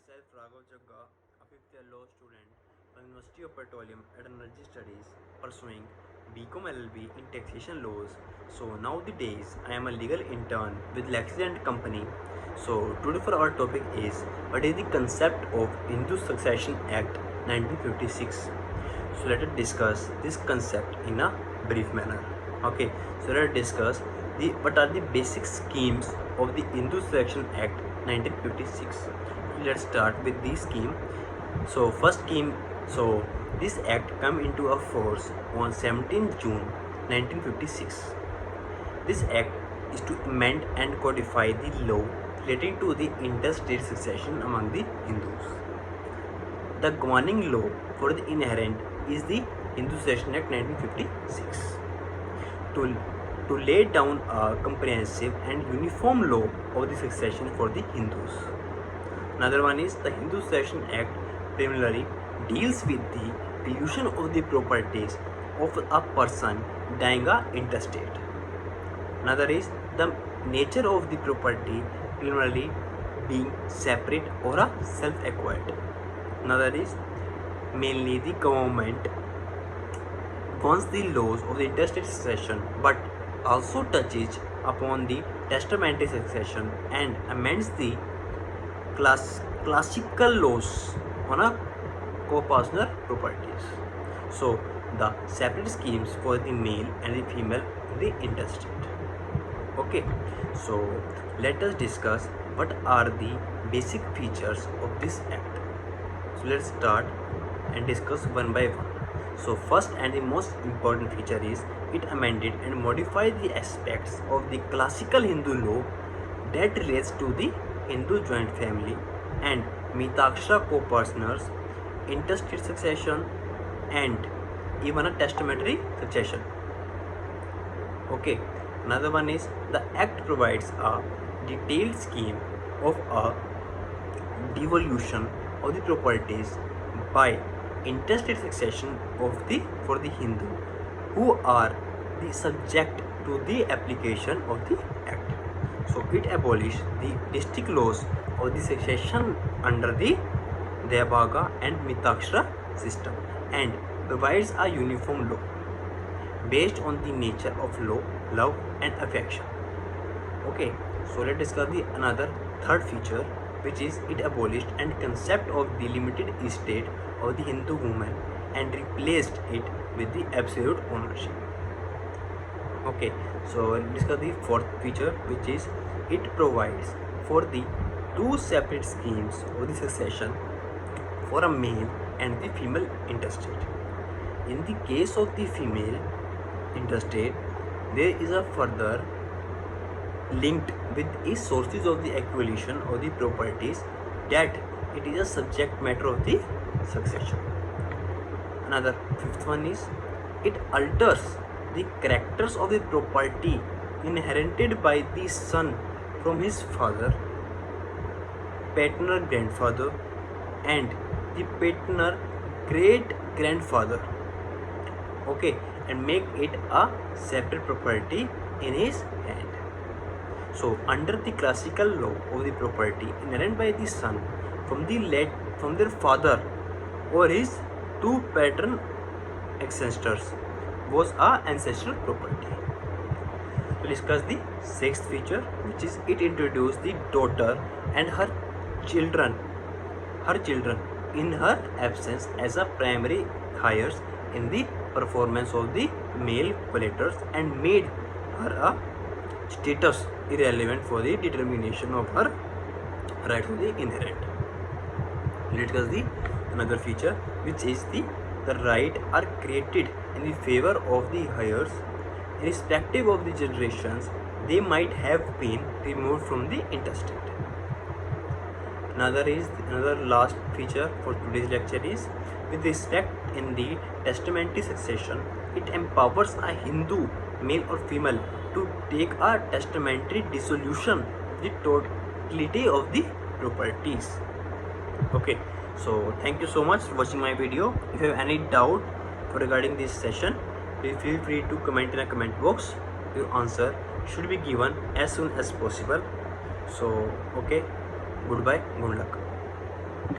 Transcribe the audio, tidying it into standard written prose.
myself Raghav Jagga, a fifth year law student from University of Petroleum at Energy Studies, pursuing BCom LLB in Taxation Laws. So nowadays I am a legal intern with Lexi and Company. So today for our topic is what is the concept of Hindu Succession Act 1956. So let us discuss this concept in a brief manner. Okay, so let us discuss what are the basic schemes of the Hindu Succession Act 1956. Let's start with the scheme. So first scheme, so this act come into a force on 17th June 1956. This act is to amend and codify the law relating to the interstate succession among the Hindus. The governing law for the inherent is the Hindu Succession Act 1956 to lay down a comprehensive and uniform law of the succession for the Hindus. Another one is the Hindu Succession Act primarily deals with the dilution of the properties of a person dying intestate. Another is the nature of the property primarily being separate or a self-acquired. Another is mainly the government wants the laws of the intestate succession but also touches upon the testamentary succession and amends the classical laws on a co-partner properties. So the separate schemes for the male and the female in the intestate. Okay, so let us discuss what are the basic features of this act. So let's start and discuss one by one. So first and the most important feature is it amended and modified the aspects of the classical Hindu law that relates to the Hindu joint family and Mitakshara co-partners, interstate succession and even a testamentary succession. Okay, another one is the act provides a detailed scheme of a devolution of the properties by interstate succession for the Hindu who are the subject to the application of the act. So it abolished the district laws of the succession under the Devbhaga and Mitakshara system and provides a uniform law based on the nature of law, love and affection. Okay, so let's discuss the another third feature, which is it abolished and concept of the limited estate of the Hindu woman and replaced it with the absolute ownership. Okay, so let's discuss the fourth feature, which is it provides for the two separate schemes of the succession for a male and the female intestate. In the case of the female intestate, there is a further linked with the sources of the acquisition of the properties that it is a subject matter of the succession. Another fifth one is it alters the characters of the property inherited by the son from his father, paternal grandfather and the paternal great grandfather. Okay, and make it a separate property in his hand. So under the classical law of the property inherent by the son from their father or his two paternal ancestors was a ancestral property. To discuss the sixth feature, which is it introduced the daughter and her children in her absence as a primary heirs in the performance of the male collectors and made her a status irrelevant for the determination of her right to the inherit. Let's discuss the another feature, which is the right are created in the favor of the heirs irrespective of the generations they might have been removed from the intestate. Another last feature for today's lecture is with respect in the testamentary succession, it empowers a Hindu male or female to take a testamentary dissolution the totality of the properties. Okay, so thank you so much for watching my video. If you have any doubt regarding this session, please feel free to comment in a comment box. Your answer should be given as soon as possible. So okay, goodbye, good luck.